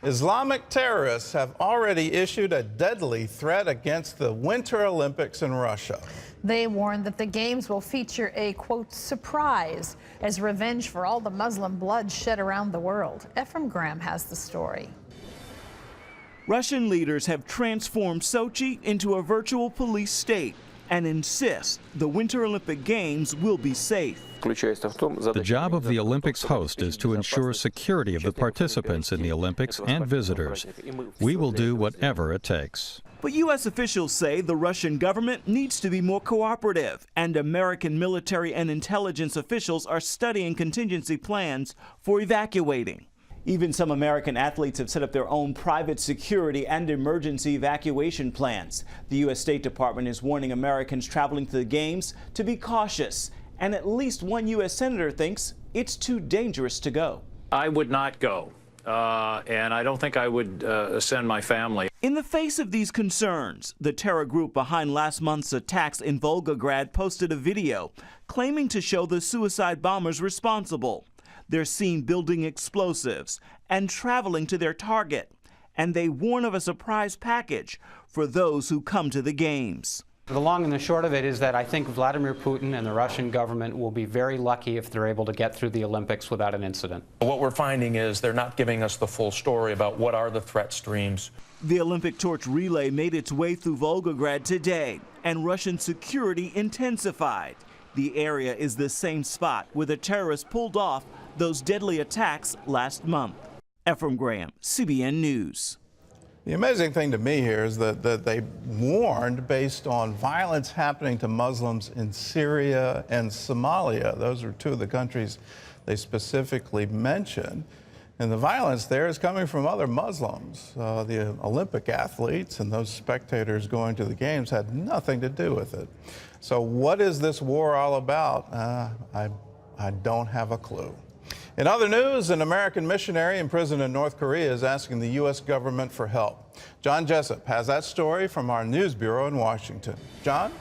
Islamic terrorists have already issued a deadly threat against the Winter Olympics in Russia. They warn that the games will feature a, quote, surprise as revenge for all the Muslim blood shed around the world. Ephraim Graham has the story. Russian leaders have transformed Sochi into a virtual police state and insist the Winter Olympic Games will be safe. The job of the Olympics host is to ensure security of the participants in the Olympics and visitors. We will do whatever it takes. But U.S. officials say the Russian government needs to be more cooperative, and American military and intelligence officials are studying contingency plans for evacuating. Even some American athletes have set up their own private security and emergency evacuation plans. The U.S. State Department is warning Americans traveling to the games to be cautious. And at least one U.S. senator thinks it's too dangerous to go. I would not go, and I don't think I would send my family. In the face of these concerns, the terror group behind last month's attacks in Volgograd posted a video claiming to show the suicide bombers responsible. They're seen building explosives and traveling to their target, and they warn of a surprise package for those who come to the games. The long and the short of it is that I think Vladimir Putin and the Russian government will be very lucky if they're able to get through the Olympics without an incident. What we're finding is they're not giving us the full story about what are the threat streams. The Olympic torch relay made its way through Volgograd today, and Russian security intensified. The area is the same spot where the terrorists pulled off those deadly attacks last month. Ephraim Graham, CBN News. The amazing thing to me here is that they warned based on violence happening to Muslims in Syria and Somalia. Those are two of the countries they specifically mentioned. And the violence there is coming from other Muslims. The Olympic athletes and those spectators going to the games had nothing to do with it. So what is this war all about? I don't have a clue. In other news, an American missionary in prison in North Korea is asking the U.S. government for help. John Jessup has that story from our news bureau in Washington. John?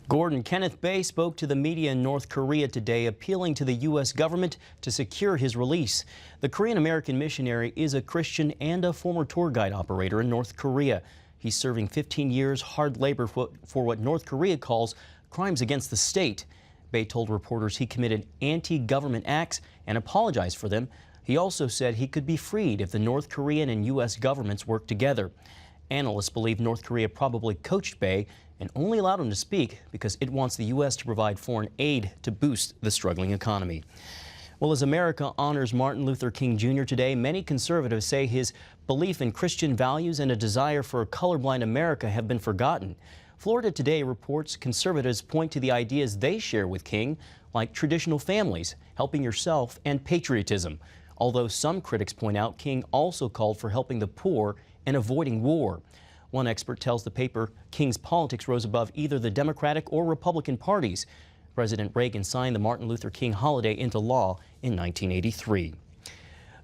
Gordon, Kenneth Bae spoke to the media in North Korea today, appealing to the U.S. government to secure his release. The Korean-American missionary is a Christian and a former tour guide operator in North Korea. He's serving 15 years hard labor for what North Korea calls crimes against the state. Bae told reporters he committed anti-government acts and apologized for them. He also said he could be freed if the North Korean and U.S. governments work together. Analysts believe North Korea probably coached Bae and only allowed him to speak because it wants the U.S. to provide foreign aid to boost the struggling economy. Well, as America honors Martin Luther King Jr. today, many conservatives say his belief in Christian values and a desire for a colorblind America have been forgotten. Florida Today reports conservatives point to the ideas they share with King, like traditional families, helping yourself, and patriotism. Although some critics point out King also called for helping the poor and avoiding war. One expert tells the paper King's politics rose above either the Democratic or Republican parties. President Reagan signed the Martin Luther King holiday into law in 1983.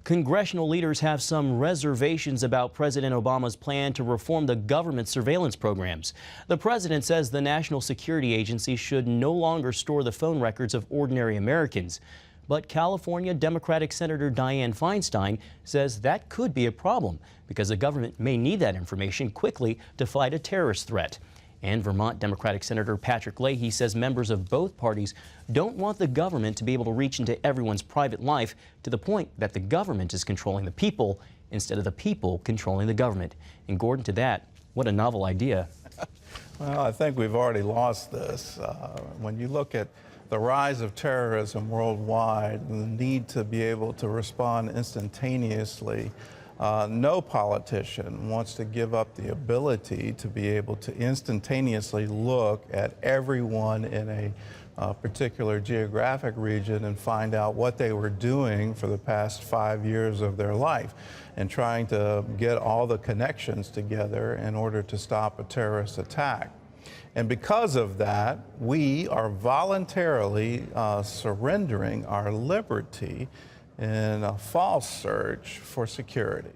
Congressional leaders have some reservations about President Obama's plan to reform the government surveillance programs. The president says the National Security Agency should no longer store the phone records of ordinary Americans. But California Democratic Senator Dianne Feinstein says that could be a problem because the government may need that information quickly to fight a terrorist threat. And Vermont Democratic Senator Patrick Leahy says members of both parties don't want the government to be able to reach into everyone's private life to the point that the government is controlling the people instead of the people controlling the government. And Gordon, to that, what a novel idea. Well, I think we've already lost this. When you look at the rise of terrorism worldwide, the need to be able to respond instantaneously, no politician wants to give up the ability to be able to instantaneously look at everyone in a particular geographic region and find out what they were doing for the past 5 years of their life and trying to get all the connections together in order to stop a terrorist attack. And because of that, we are voluntarily surrendering our liberty in a false search for security.